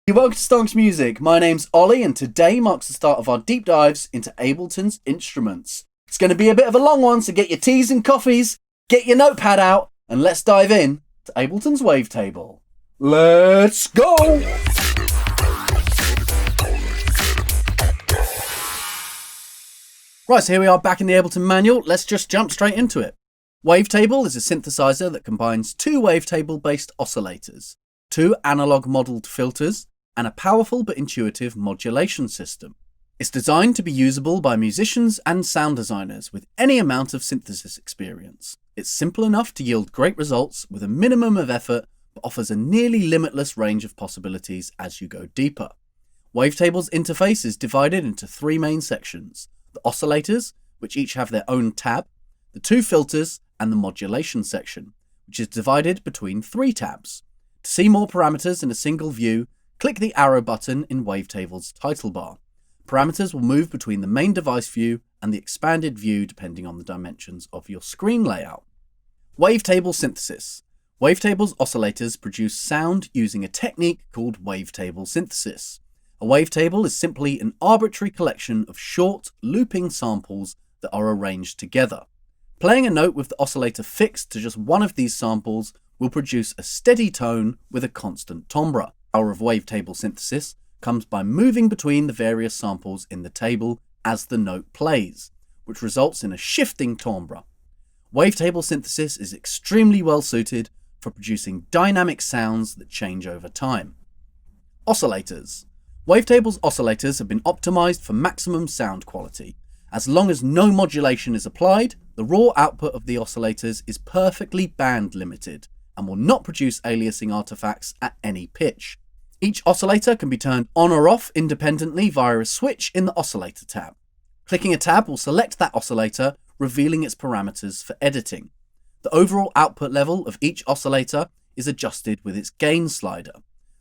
Welcome to Stonx Music. My name's Ollie, and today marks the start of our deep dives into Ableton's instruments. It's going to be a bit of a long one, so get your teas and coffees, get your notepad out, and let's dive in to Ableton's Wavetable. Let's go! Right, so here we are back in the Ableton manual. Let's just jump straight into it. Wavetable is a synthesizer that combines two wavetable-based oscillators, two analog-modelled filters, and a powerful but intuitive modulation system. It's designed to be usable by musicians and sound designers with any amount of synthesis experience. It's simple enough to yield great results with a minimum of effort, but offers a nearly limitless range of possibilities as you go deeper. Wavetable's interface is divided into three main sections: the oscillators, which each have their own tab, the two filters, and the modulation section, which is divided between three tabs. To see more parameters in a single view, click the arrow button in Wavetable's title bar. Parameters will move between the main device view and the expanded view depending on the dimensions of your screen layout. Wavetable Synthesis. Wavetable's oscillators produce sound using a technique called Wavetable Synthesis. A wavetable is simply an arbitrary collection of short, looping samples that are arranged together. Playing a note with the oscillator fixed to just one of these samples will produce a steady tone with a constant timbre. The power of wavetable synthesis comes by moving between the various samples in the table as the note plays, which results in a shifting timbre. Wavetable synthesis is extremely well suited for producing dynamic sounds that change over time. Oscillators. Wavetable's oscillators have been optimized for maximum sound quality. As long as no modulation is applied, the raw output of the oscillators is perfectly band limited and will not produce aliasing artifacts at any pitch. Each oscillator can be turned on or off independently via a switch in the Oscillator tab. Clicking a tab will select that oscillator, revealing its parameters for editing. The overall output level of each oscillator is adjusted with its gain slider,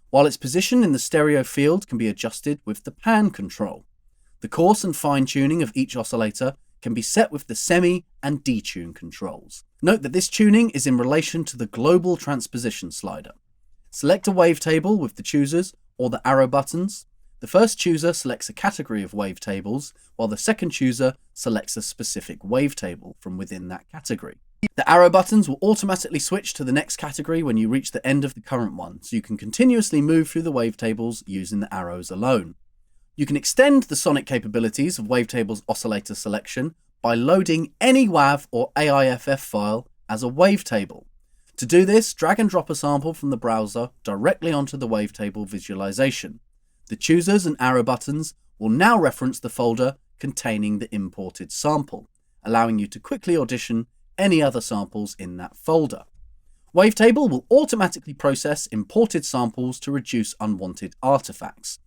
while its position in the stereo field can be adjusted with the pan control. The coarse and fine tuning of each oscillator can be set with the semi and detune controls. Note that this tuning is in relation to the global transposition slider. Select a wavetable with the choosers or the arrow buttons. The first chooser selects a category of wavetables, while the second chooser selects a specific wavetable from within that category. The arrow buttons will automatically switch to the next category when you reach the end of the current one, so you can continuously move through the wavetables using the arrows alone. You can extend the sonic capabilities of Wavetable's oscillator selection by loading any WAV or AIFF file as a wavetable. To do this, drag and drop a sample from the browser directly onto the wavetable visualization. The choosers and arrow buttons will now reference the folder containing the imported sample, allowing you to quickly audition any other samples in that folder. Wavetable will automatically process imported samples to reduce unwanted artifacts.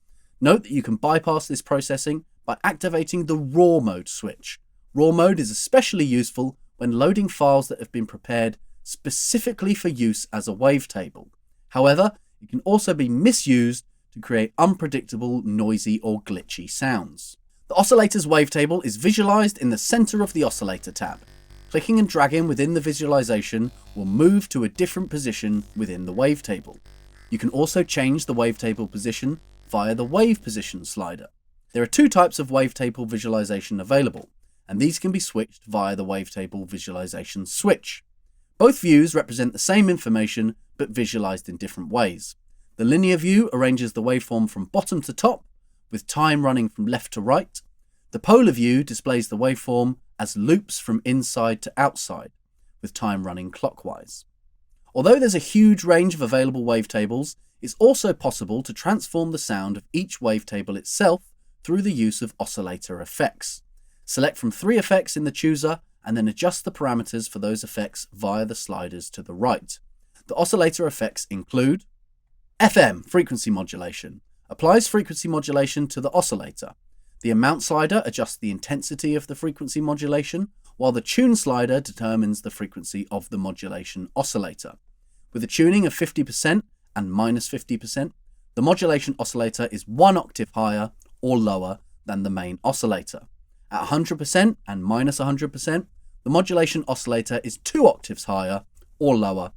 Note that you can bypass this processing by activating the RAW mode switch. RAW mode is especially useful when loading files that have been prepared specifically for use as a wavetable. However, it can also be misused to create unpredictable, noisy or glitchy sounds. The oscillator's wavetable is visualized in the center of the Oscillator tab. Clicking and dragging within the visualization will move to a different position within the wavetable. You can also change the wavetable position via the wave position slider. There are two types of wavetable visualization available, and these can be switched via the wavetable visualization switch. Both views represent the same information but visualized in different ways. The linear view arranges the waveform from bottom to top, with time running from left to right. The polar view displays the waveform as loops from inside to outside, with time running clockwise. Although there's a huge range of available wavetables, it's also possible to transform the sound of each wavetable itself through the use of Oscillator FX. Select from three effects in the chooser and then adjust the parameters for those effects via the sliders to the right. The Oscillator effects include FM, frequency modulation, applies frequency modulation to the oscillator. The amount slider adjusts the intensity of the frequency modulation, while the tune slider determines the frequency of the modulation oscillator. With a tuning of 50% and -50%, the modulation oscillator is 1 octave higher or lower than the main oscillator. At 100% and -100%, the modulation oscillator is 2 octaves higher or lower.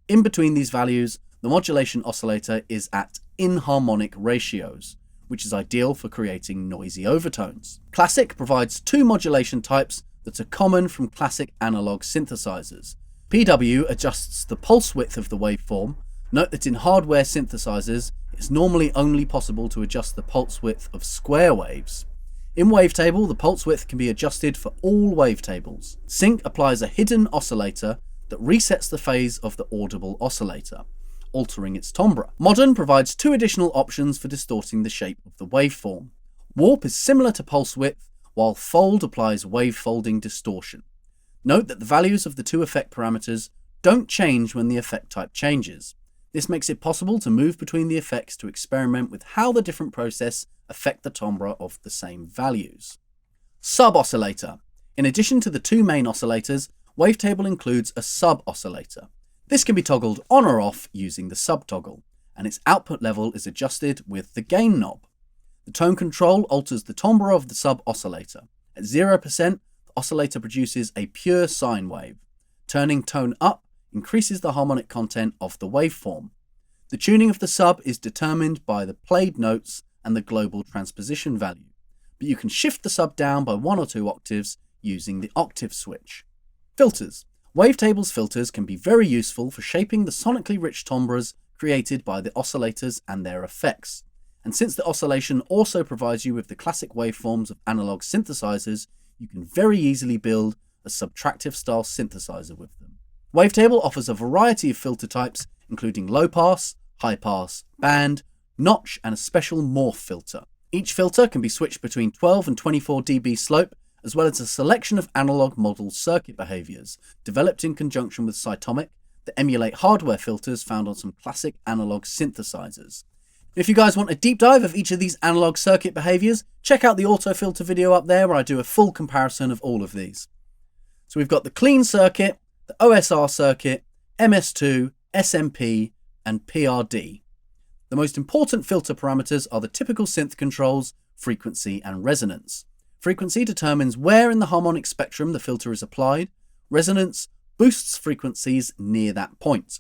In between these values, the modulation oscillator is at inharmonic ratios, which is ideal for creating noisy overtones. Classic provides two modulation types that are common from classic analog synthesizers. PW adjusts the pulse width of the waveform. Note that in hardware synthesizers, it's normally only possible to adjust the pulse width of square waves. In Wavetable, the pulse width can be adjusted for all wavetables. Sync applies a hidden oscillator that resets the phase of the audible oscillator, altering its timbre. Modern provides two additional options for distorting the shape of the waveform. Warp is similar to pulse width, while Fold applies wavefolding distortion. Note that the values of the two effect parameters don't change when the effect type changes. This makes it possible to move between the effects to experiment with how the different processes affect the timbre of the same values. Sub-oscillator. In addition to the two main oscillators, Wavetable includes a sub-oscillator. This can be toggled on or off using the sub-toggle, and its output level is adjusted with the gain knob. The tone control alters the timbre of the sub-oscillator. At 0%, the oscillator produces a pure sine wave. Turning tone up increases the harmonic content of the waveform. The tuning of the sub is determined by the played notes and the global transposition value, but you can shift the sub down by 1 or 2 octaves using the octave switch. Filters. Wavetable's filters can be very useful for shaping the sonically rich timbres created by the oscillators and their effects. And since the oscillation also provides you with the classic waveforms of analog synthesizers, you can very easily build a subtractive style synthesizer with them. Wavetable offers a variety of filter types, including low pass, high pass, band, notch, and a special morph filter. Each filter can be switched between 12 and 24 dB slope, as well as a selection of analog model circuit behaviors developed in conjunction with Cytomic that emulate hardware filters found on some classic analog synthesizers. If you guys want a deep dive of each of these analog circuit behaviors, check out the auto filter video up there where I do a full comparison of all of these. So we've got the clean circuit, the OSR circuit, MS2, SMP, and PRD. The most important filter parameters are the typical synth controls, frequency, and resonance. Frequency determines where in the harmonic spectrum the filter is applied. Resonance boosts frequencies near that point.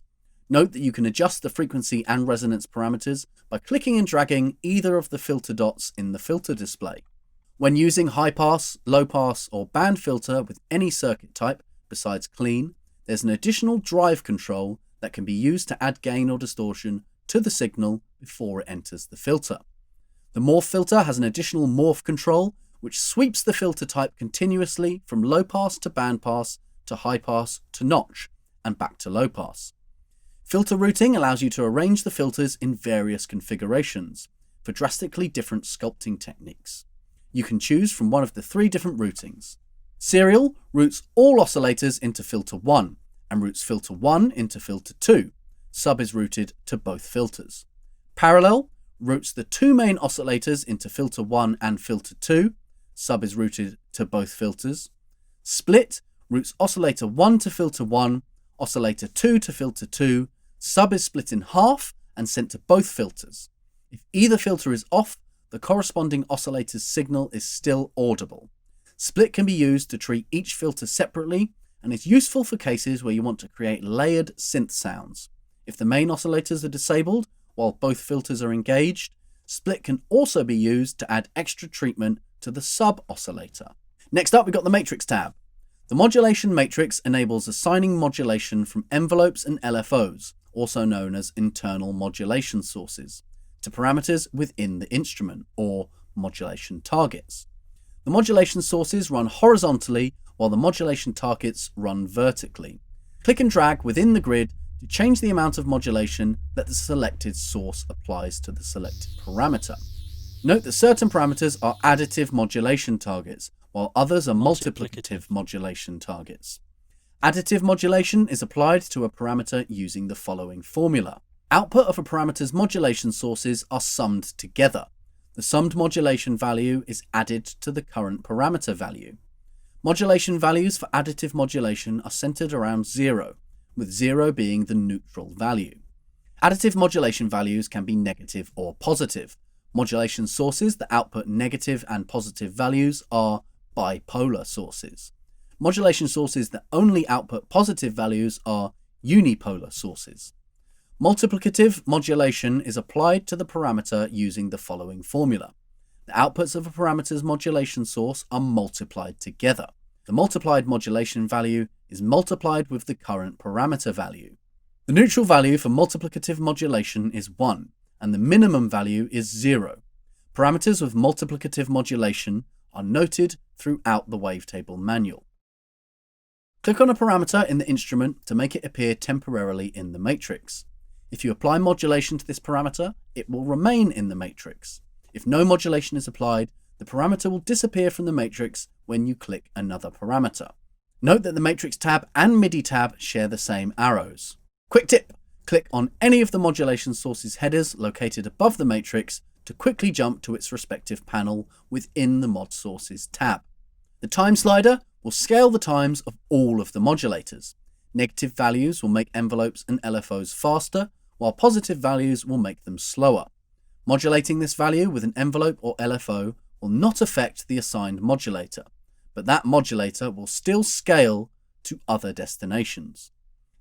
Note that you can adjust the frequency and resonance parameters by clicking and dragging either of the filter dots in the filter display. When using high pass, low pass, or band filter with any circuit type besides clean, there's an additional drive control that can be used to add gain or distortion to the signal before it enters the filter. The morph filter has an additional morph control which sweeps the filter type continuously from low pass to band pass to high pass to notch and back to low pass. Filter routing allows you to arrange the filters in various configurations for drastically different sculpting techniques. You can choose from one of the 3 different routings. Serial routes all oscillators into filter 1 and routes filter 1 into filter 2. Sub is routed to both filters. Parallel routes the 2 main oscillators into filter 1 and filter 2. Sub is routed to both filters. Split routes oscillator 1 to filter 1, oscillator 2 to filter 2. Sub is split in half and sent to both filters. If either filter is off, the corresponding oscillator's signal is still audible. Split can be used to treat each filter separately and is useful for cases where you want to create layered synth sounds. If the main oscillators are disabled while both filters are engaged, split can also be used to add extra treatment to the sub-oscillator. Next up, we've got the matrix tab. The modulation matrix enables assigning modulation from envelopes and LFOs, also known as internal modulation sources, to parameters within the instrument, or modulation targets. The modulation sources run horizontally while the modulation targets run vertically. Click and drag within the grid to change the amount of modulation that the selected source applies to the selected parameter. Note that certain parameters are additive modulation targets, while others are multiplicative modulation targets. Additive modulation is applied to a parameter using the following formula. Output of a parameter's modulation sources are summed together. The summed modulation value is added to the current parameter value. Modulation values for additive modulation are centered around 0, with 0 being the neutral value. Additive modulation values can be negative or positive. Modulation sources that output negative and positive values are bipolar sources. Modulation sources that only output positive values are unipolar sources. Multiplicative modulation is applied to the parameter using the following formula. The outputs of a parameter's modulation source are multiplied together. The multiplied modulation value is multiplied with the current parameter value. The neutral value for multiplicative modulation is 1, and the minimum value is 0. Parameters with multiplicative modulation are noted throughout the wavetable manual. Click on a parameter in the instrument to make it appear temporarily in the matrix. If you apply modulation to this parameter, it will remain in the matrix. If no modulation is applied, the parameter will disappear from the matrix when you click another parameter. Note that the Matrix tab and Midi tab share the same arrows. Quick tip! Click on any of the modulation source's headers located above the matrix to quickly jump to its respective panel within the Mod Sources tab. The time slider will scale the times of all of the modulators. Negative values will make envelopes and LFOs faster, while positive values will make them slower. Modulating this value with an envelope or LFO will not affect the assigned modulator, but that modulator will still scale to other destinations.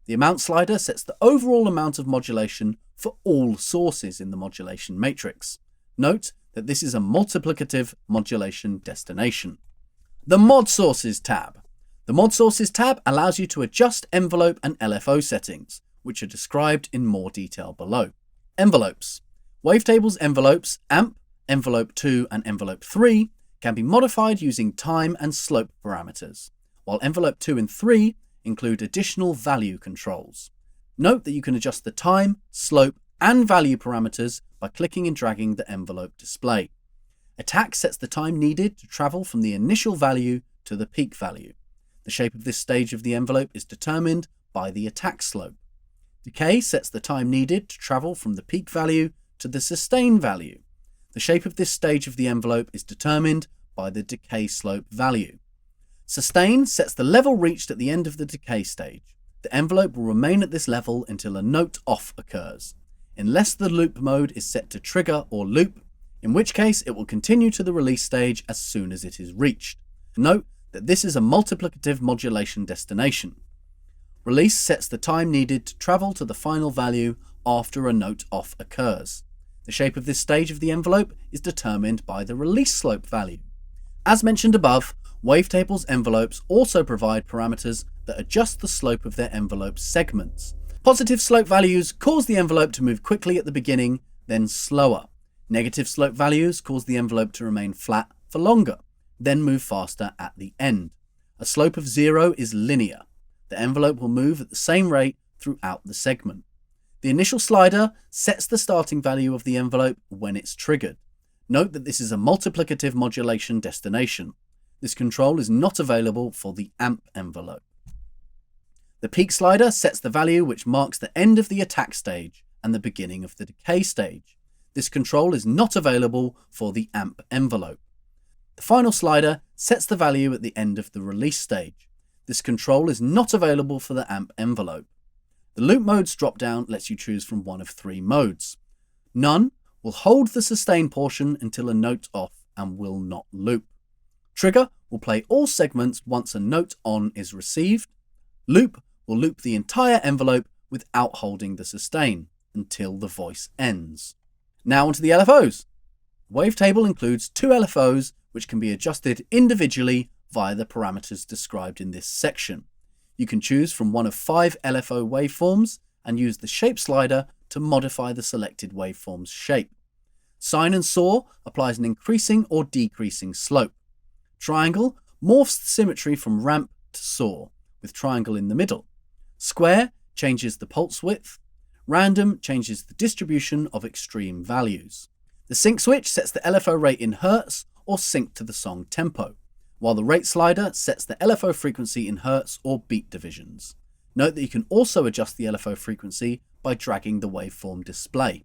The amount slider sets the overall amount of modulation for all sources in the modulation matrix. Note that this is a multiplicative modulation destination. The Mod Sources tab. The Mod Sources tab allows you to adjust envelope and LFO settings, which are described in more detail below. Envelopes. Wavetable's envelopes, AMP, Envelope 2 and Envelope 3, can be modified using time and slope parameters, while Envelope 2 and 3 include additional value controls. Note that you can adjust the time, slope, and value parameters by clicking and dragging the envelope display. Attack sets the time needed to travel from the initial value to the peak value. The shape of this stage of the envelope is determined by the attack slope. Decay sets the time needed to travel from the peak value to the sustain value. The shape of this stage of the envelope is determined by the decay slope value. Sustain sets the level reached at the end of the decay stage. The envelope will remain at this level until a note off occurs, unless the loop mode is set to trigger or loop, in which case it will continue to the release stage as soon as it is reached. Note that this is a multiplicative modulation destination. Release sets the time needed to travel to the final value after a note off occurs. The shape of this stage of the envelope is determined by the release slope value. As mentioned above, Wavetable's envelopes also provide parameters that adjust the slope of their envelope segments. Positive slope values cause the envelope to move quickly at the beginning, then slower. Negative slope values cause the envelope to remain flat for longer, then move faster at the end. A slope of 0 is linear. The envelope will move at the same rate throughout the segment. The initial slider sets the starting value of the envelope when it's triggered. Note that this is a multiplicative modulation destination. This control is not available for the AMP envelope. The peak slider sets the value which marks the end of the attack stage and the beginning of the decay stage. This control is not available for the AMP envelope. The final slider sets the value at the end of the release stage. This control is not available for the AMP envelope. The loop modes drop-down lets you choose from one of 3 modes. None will hold the sustain portion until a note off and will not loop. Trigger will play all segments once a note on is received. Loop will loop the entire envelope without holding the sustain until the voice ends. Now onto the LFOs. Wavetable includes 2 LFOs which can be adjusted individually via the parameters described in this section. You can choose from one of 5 LFO waveforms and use the shape slider to modify the selected waveform's shape. Sine and saw applies an increasing or decreasing slope. Triangle morphs the symmetry from ramp to saw, with triangle in the middle. Square changes the pulse width. Random changes the distribution of extreme values. The sync switch sets the LFO rate in hertz or sync to the song tempo, while the rate slider sets the LFO frequency in hertz or beat divisions. Note that you can also adjust the LFO frequency by dragging the waveform display.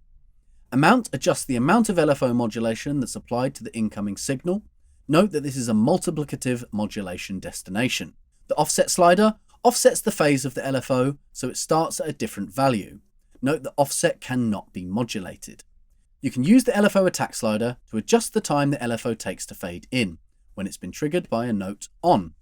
Amount adjusts the amount of LFO modulation that's applied to the incoming signal. Note that this is a multiplicative modulation destination. The offset slider offsets the phase of the LFO so it starts at a different value. Note that offset cannot be modulated. You can use the LFO attack slider to adjust the time the LFO takes to fade in when it's been triggered by a note on.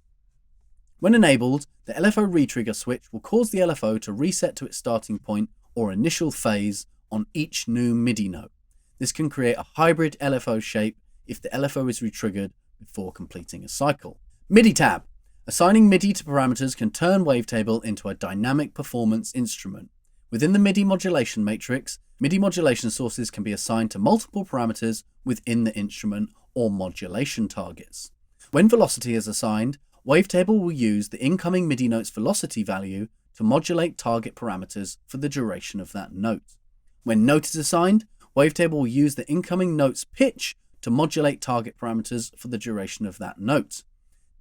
When enabled, the LFO retrigger switch will cause the LFO to reset to its starting point or initial phase on each new MIDI note. This can create a hybrid LFO shape if the LFO is retriggered before completing a cycle. Midi Tab. Assigning MIDI to parameters can turn Wavetable into a dynamic performance instrument. Within the MIDI modulation matrix, MIDI modulation sources can be assigned to multiple parameters within the instrument or modulation targets. When velocity is assigned, Wavetable will use the incoming MIDI note's velocity value to modulate target parameters for the duration of that note. When note is assigned, Wavetable will use the incoming note's pitch to modulate target parameters for the duration of that note.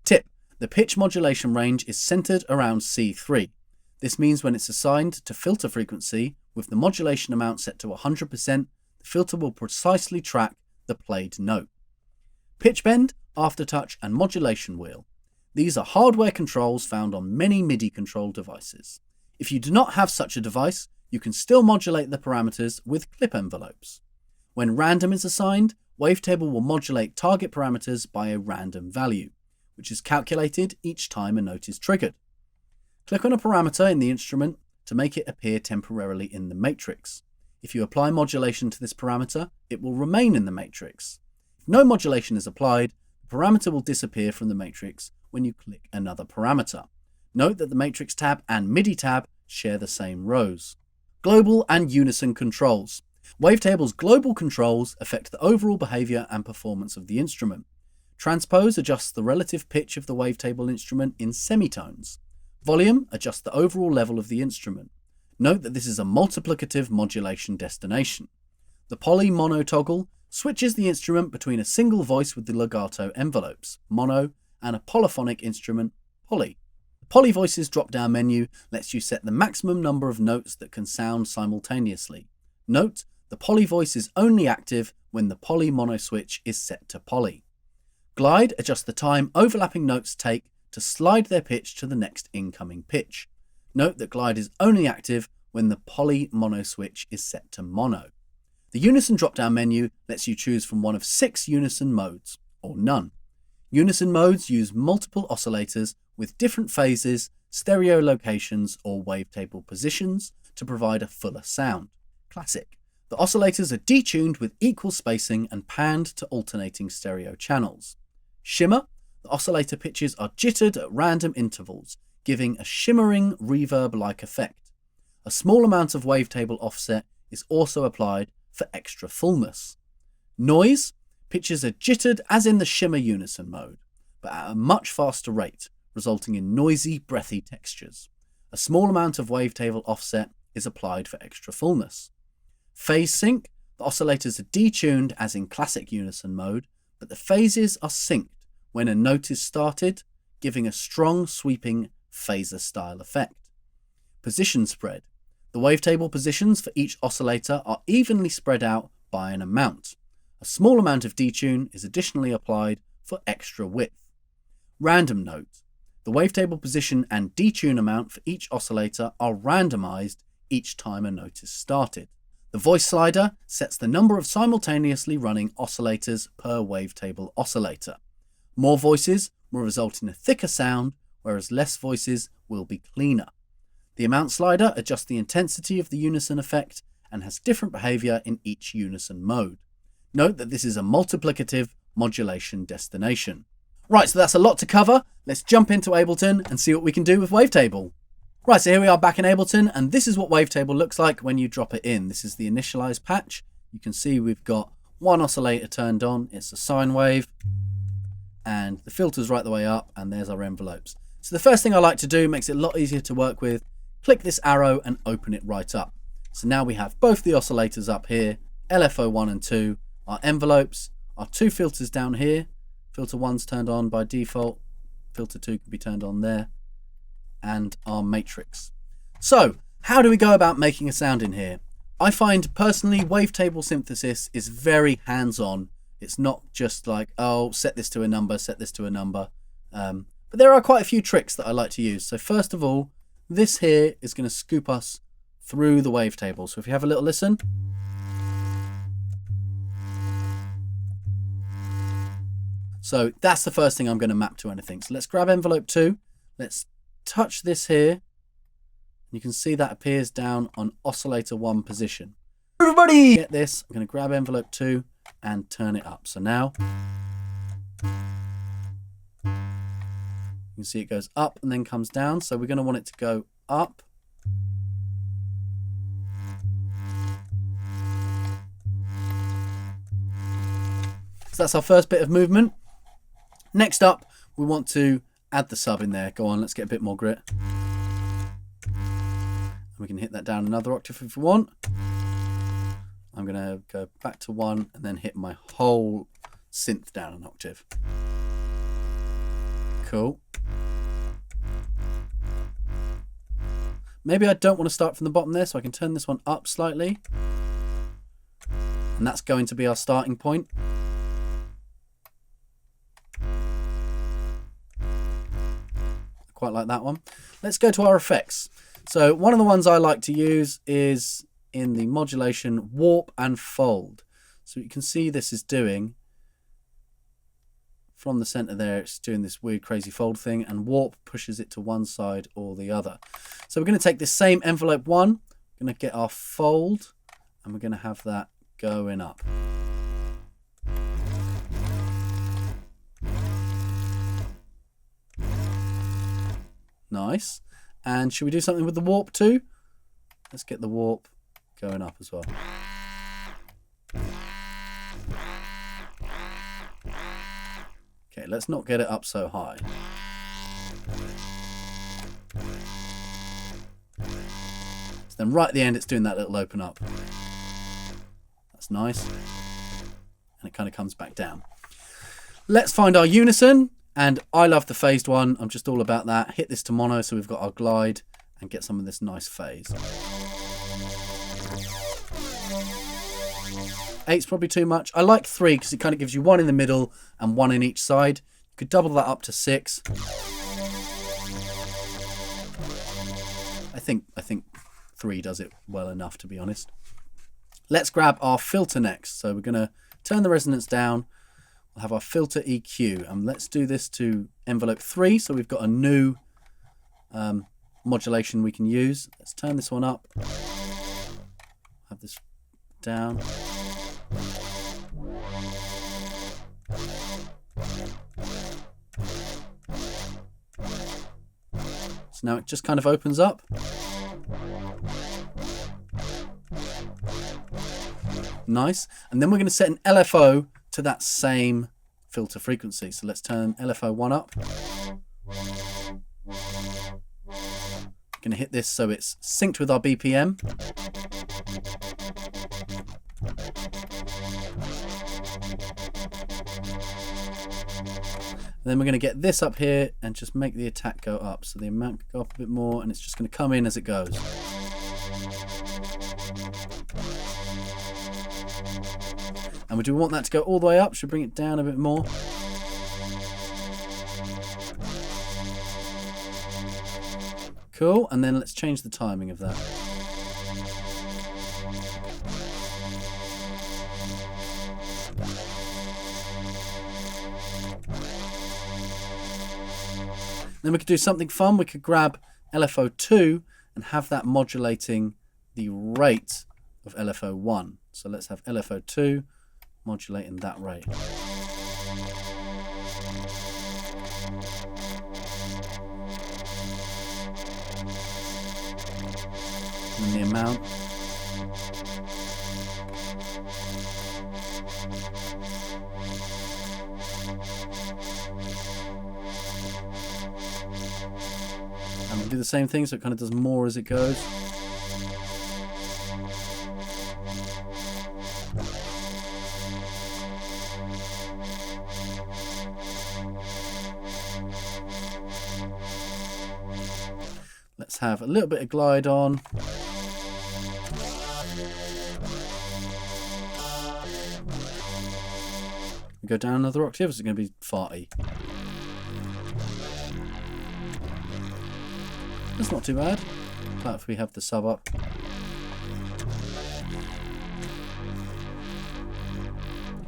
Tip: the pitch modulation range is centered around C3. This means when it's assigned to filter frequency with the modulation amount set to 100%, the filter will precisely track the played note. Pitch bend, aftertouch, and modulation wheel. These are hardware controls found on many MIDI control devices. If you do not have such a device, you can still modulate the parameters with clip envelopes. When random is assigned, Wavetable will modulate target parameters by a random value, which is calculated each time a note is triggered. Click on a parameter in the instrument to make it appear temporarily in the matrix. If you apply modulation to this parameter, it will remain in the matrix. If no modulation is applied, the parameter will disappear from the matrix when you click another parameter. Note that the Matrix tab and MIDI tab share the same rows. Global and unison controls. Wavetable's global controls affect the overall behavior and performance of the instrument. Transpose adjusts the relative pitch of the Wavetable instrument in semitones. Volume adjusts the overall level of the instrument. Note that this is a multiplicative modulation destination. The poly mono toggle switches the instrument between a single voice with the legato envelopes, mono, and a polyphonic instrument, poly. The poly voices drop-down menu lets you set the maximum number of notes that can sound simultaneously. Note, the poly voice is only active when the poly mono switch is set to poly. Glide adjusts the time overlapping notes take to slide their pitch to the next incoming pitch. Note that glide is only active when the poly mono switch is set to mono. The unison drop-down menu lets you choose from one of 6 unison modes, or none. Unison modes use multiple oscillators with different phases, stereo locations, or wavetable positions to provide a fuller sound. Classic. The oscillators are detuned with equal spacing and panned to alternating stereo channels. Shimmer. The oscillator pitches are jittered at random intervals, giving a shimmering reverb-like effect. A small amount of wavetable offset is also applied for extra fullness. Noise. Pitches are jittered as in the shimmer unison mode, but at a much faster rate, resulting in noisy, breathy textures. A small amount of wavetable offset is applied for extra fullness. Phase sync. The oscillators are detuned as in classic unison mode, but the phases are synced when a note is started, giving a strong sweeping phaser style effect. Position spread. The wavetable positions for each oscillator are evenly spread out by an amount. A small amount of detune is additionally applied for extra width. Random note. The wavetable position and detune amount for each oscillator are randomized each time a note is started. The voice slider sets the number of simultaneously running oscillators per wavetable oscillator. More voices will result in a thicker sound, whereas less voices will be cleaner. The amount slider adjusts the intensity of the unison effect and has different behavior in each unison mode. Note that this is a multiplicative modulation destination. Right, so that's a lot to cover. Let's jump into Ableton and see what we can do with Wavetable. Right, so here we are back in Ableton, and this is what Wavetable looks like when you drop it in. This is the initialized patch. You can see we've got one oscillator turned on. It's a sine wave, and the filter's right the way up, and there's our envelopes. So the first thing I like to do, makes it a lot easier to work with, click this arrow and open it right up. So now we have both the oscillators up here, LFO 1 and 2, our envelopes, our 2 filters down here. Filter 1's turned on by default, filter 2 can be turned on there, and our matrix. So how do we go about making a sound in here? I find personally Wavetable Synthesis is very hands-on. It's not just like, oh, set this to a number, set this to a number. But there are quite a few tricks that I like to use. So first of all, this here is going to scoop us through the wavetable. So if you have a little listen. So that's the first thing I'm going to map to anything. So let's grab envelope 2. Let's touch this here You can see that appears down on oscillator 1 position. Everybody get this. I'm going to grab envelope 2 and turn it up. So now you can see it goes up and then comes down. So we're going to want it to go up. So that's our first bit of movement. Next up, we want to add the sub in there. Go on, let's get a bit more grit. We can hit that down another octave if we want. I'm going to go back to 1 and then hit my whole synth down an octave. Cool. Maybe I don't want to start from the bottom there, so I can turn this one up slightly. And that's going to be our starting point. Quite like that one. Let's go to our effects. So one of the ones I like to use is in the modulation warp and fold. So you can see this is doing from the center there, it's doing this weird crazy fold thing, and warp pushes it to one side or the other. So we're going to take this same envelope 1, we're going to get our fold, and we're going to have that going up. Nice. And should we do something with the warp too? Let's get the warp going up as well. Okay, let's not get it up so high. So then right at the end it's doing that little open up. That's nice. And it kind of comes back down. Let's find our unison. And I love the phased one. I'm just all about that. Hit this to mono so we've got our glide and get some of this nice phase. 8's probably too much. I like 3 because it kind of gives you 1 in the middle and 1 in each side. You could double that up to 6. I think 3 does it well enough, to be honest. Let's grab our filter next. So we're going to turn the resonance down. We'll have our filter EQ, and let's do this to envelope 3, so we've got a new modulation we can use. Let's turn this one up, have this down. So now it just kind of opens up. Nice. And then we're going to set an LFO to that same filter frequency. So let's turn LFO 1 up. Going to hit this so it's synced with our BPM. Then we're going to get this up here and just make the attack go up. So the amount can go up a bit more, and it's just going to come in as it goes. And do we want that to go all the way up? Should we bring it down a bit more? Cool, and then let's change the timing of that. Then we could do something fun. We could grab LFO 2 and have that modulating the rate of LFO 1. So let's have LFO 2 modulating that rate. And the amount. And we'll do the same thing, so it kind of does more as it goes. Let's have a little bit of glide on. We go down another octave, it's going to be farty. That's not too bad. But if we have the sub up.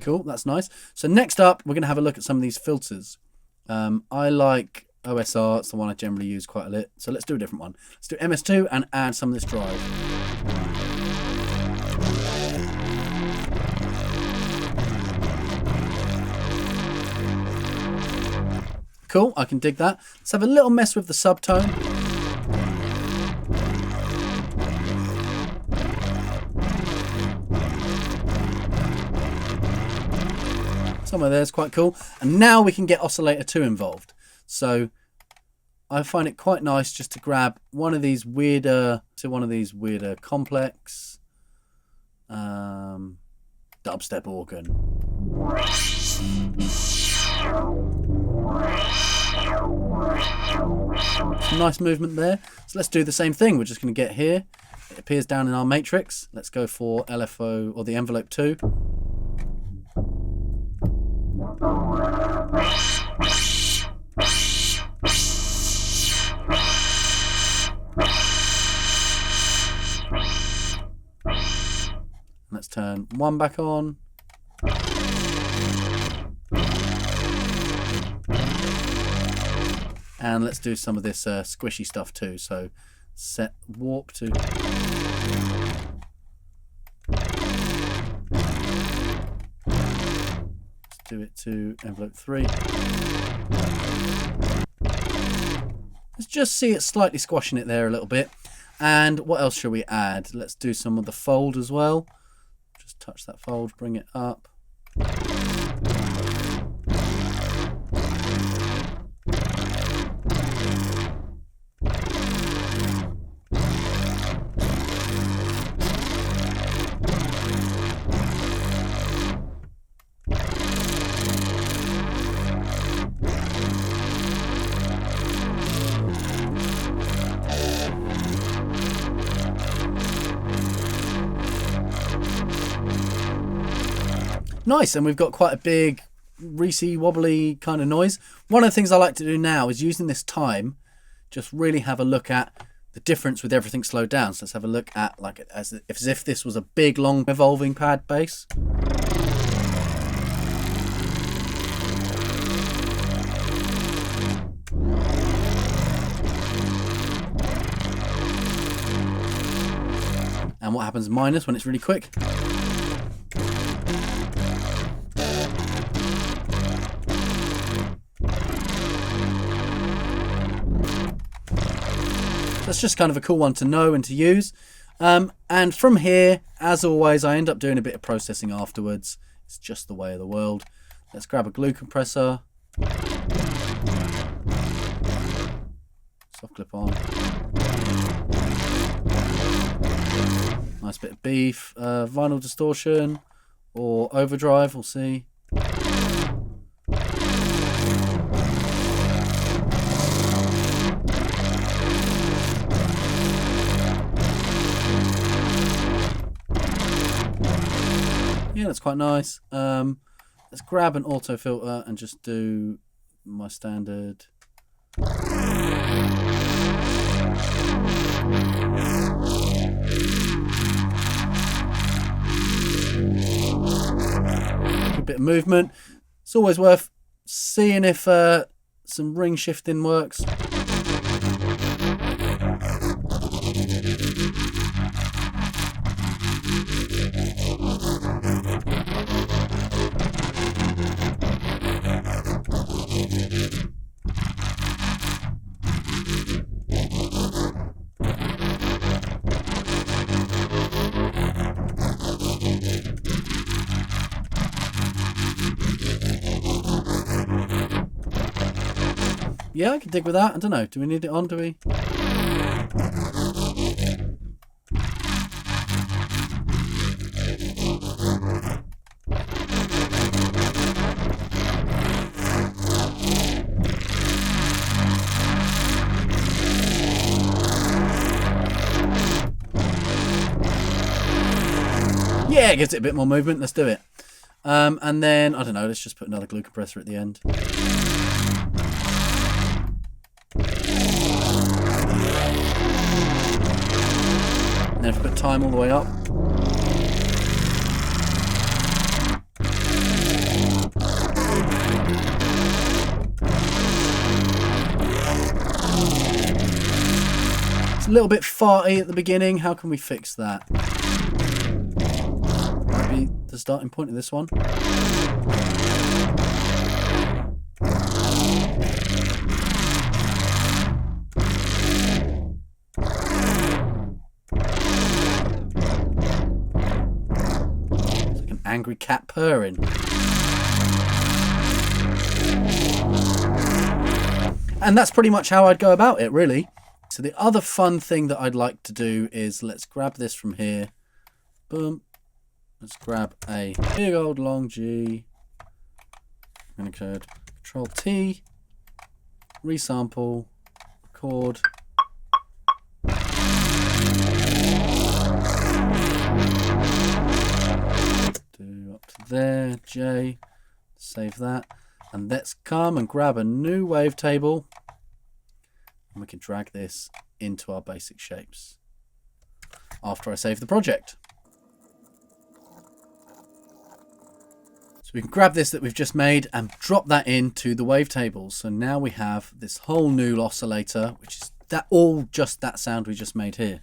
Cool, that's nice. So next up, we're going to have a look at some of these filters. I like OSR, it's the one I generally use quite a lot. So let's do a different one. Let's do MS2 and add some of this drive. Cool, I can dig that. Let's have a little mess with the subtone. Somewhere there's quite cool. And now we can get Oscillator 2 involved. So I find it quite nice just to grab one of these weirder, complex dubstep organ. Some nice movement there. So let's do the same thing. We're just going to get here. It appears down in our matrix. Let's go for LFO or the envelope 2. Let's turn 1 back on. And let's do some of this squishy stuff too. So set warp to... Let's do it to envelope 3. Let's just see it slightly squashing it there a little bit. And what else shall we add? Let's do some of the fold as well. Just touch that fold, bring it up. Nice, and we've got quite a big greasy wobbly kind of noise. One of the things I like to do now is using this time, just really have a look at the difference with everything slowed down. So let's have a look at like as if this was a big long evolving pad bass. And what happens minus when it's really quick? That's just kind of a cool one to know and to use. And from here, as always, I end up doing a bit of processing afterwards. It's just the way of the world. Let's grab a glue compressor. Soft clip on. Nice bit of beef. Vinyl distortion or overdrive, we'll see. Yeah, that's quite nice. Let's grab an auto filter and just do my standard. A bit of movement. It's always worth seeing if some ring shifting works. Yeah, I can dig with that. I don't know. Do we need it on? Do we? Yeah, it gives it a bit more movement. Let's do it. And then, I don't know, let's just put another glue compressor at the end. And then if we put time all the way up. a little bit farty at the beginning. How can we fix that? Maybe the starting point of this one. It's like an angry cat purring. And that's pretty much how I'd go about it, really. So the other fun thing that I'd like to do is, let's grab this from here. Boom. Let's grab a big old long G. I'm going to Control T, resample, record. Do up to there, J, save that. And let's come and grab a new wavetable. And we can drag this into our basic shapes after I save the project. So we can grab this that we've just made and drop that into the wavetables. So now we have this whole new oscillator, which is just that sound we just made here.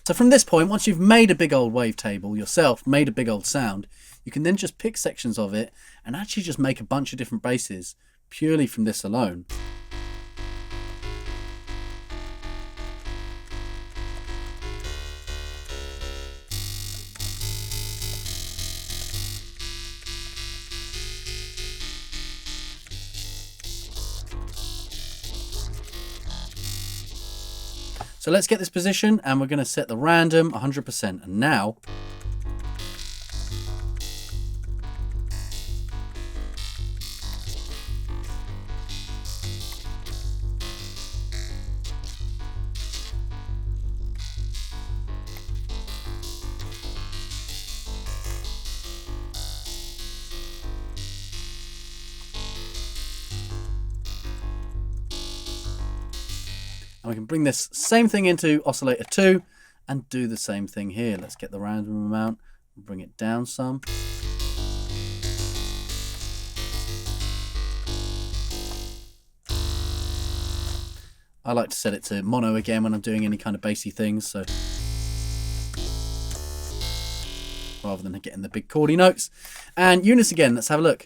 So from this point, once you've made a big old wavetable yourself, made a big old sound, you can then just pick sections of it and actually just make a bunch of different basses purely from this alone. So let's get this position and we're going to set the random 100%. And now and we can bring this same thing into Oscillator 2 and do the same thing here. Let's get the random amount and bring it down some. I like to set it to mono again when I'm doing any kind of bassy things, so rather than getting the big chordy notes. And units again, let's have a look.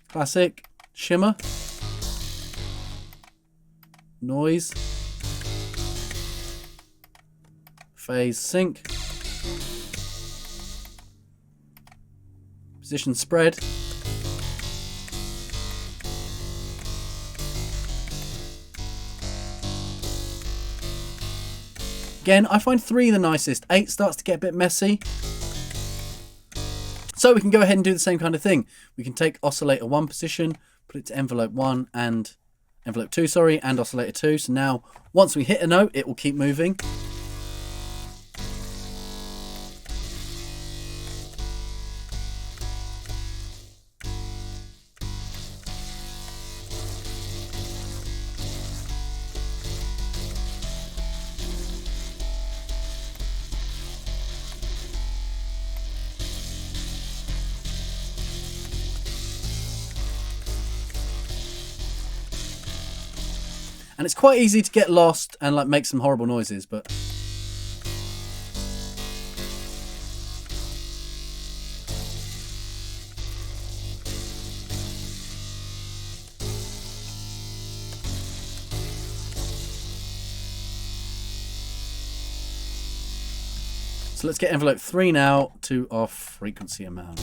Classic. Shimmer, noise, phase sync, position spread, again I find 3 the nicest. 8 starts to get a bit messy. So we can go ahead and do the same kind of thing. We can take Oscillator 1 position, put it to envelope 1 and envelope 2, sorry, and Oscillator 2. So now once we hit a note, it will keep moving. And it's quite easy to get lost and like make some horrible noises, but so let's get envelope 3 now to our frequency amount.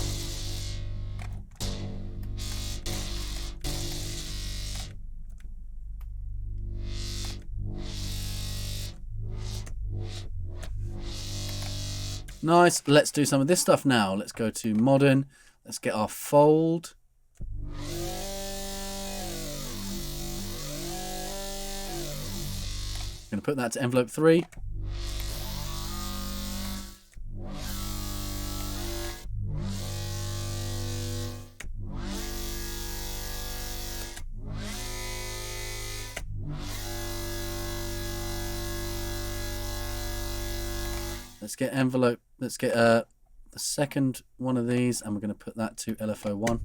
Nice. Let's do some of this stuff now. Let's go to modern. Let's get our fold. going to put that to envelope 3. Let's get envelope, let's get the second one of these, and we're going to put that to LFO 1.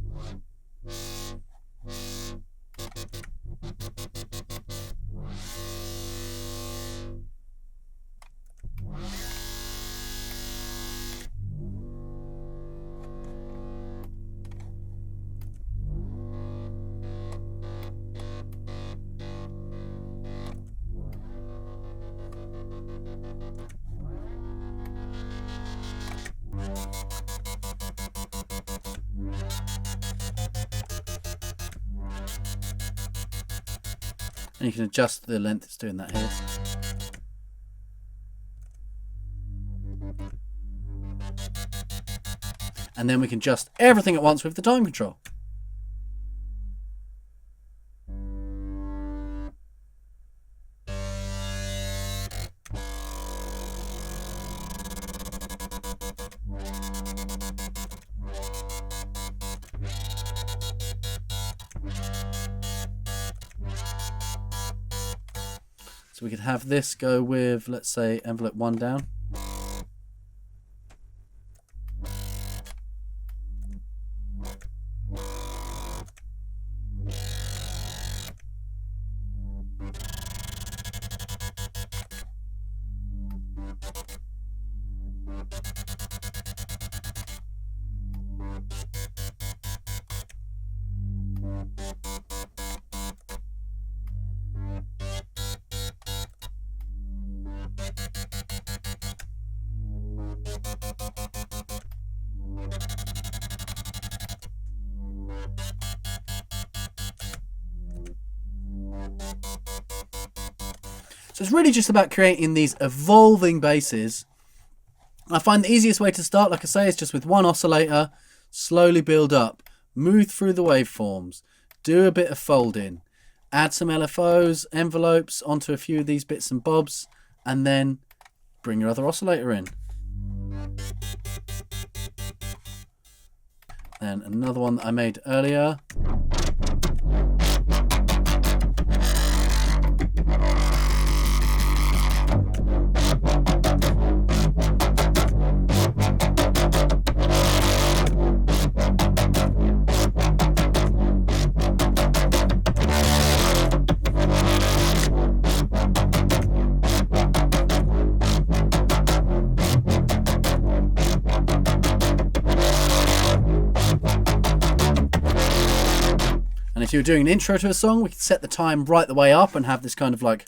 And you can adjust the length it's doing that here. And then we can adjust everything at once with the time control. So we could have this go with, let's say, envelope 1 down. So it's really just about creating these evolving basses. I find the easiest way to start, like I say, is just with one oscillator, slowly build up, move through the waveforms, do a bit of folding, add some LFOs, envelopes onto a few of these bits and bobs, and then bring your other oscillator in. Then another one that I made earlier. And if you're doing an intro to a song, we can set the time right the way up and have this kind of like...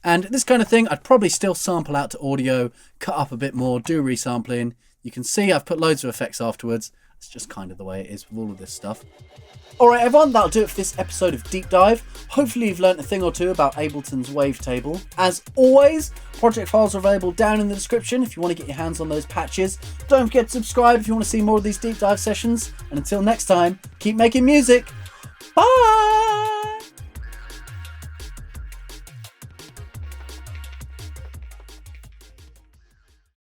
And this kind of thing, I'd probably still sample out to audio, cut up a bit more, do resampling. You can see I've put loads of effects afterwards. It's just kind of the way it is with all of this stuff. Alright everyone, that'll do it for this episode of Deep Dive. Hopefully you've learnt a thing or two about Ableton's Wavetable. As always, project files are available down in the description if you want to get your hands on those patches. Don't forget to subscribe if you want to see more of these Deep Dive sessions. And until next time, keep making music. Bye!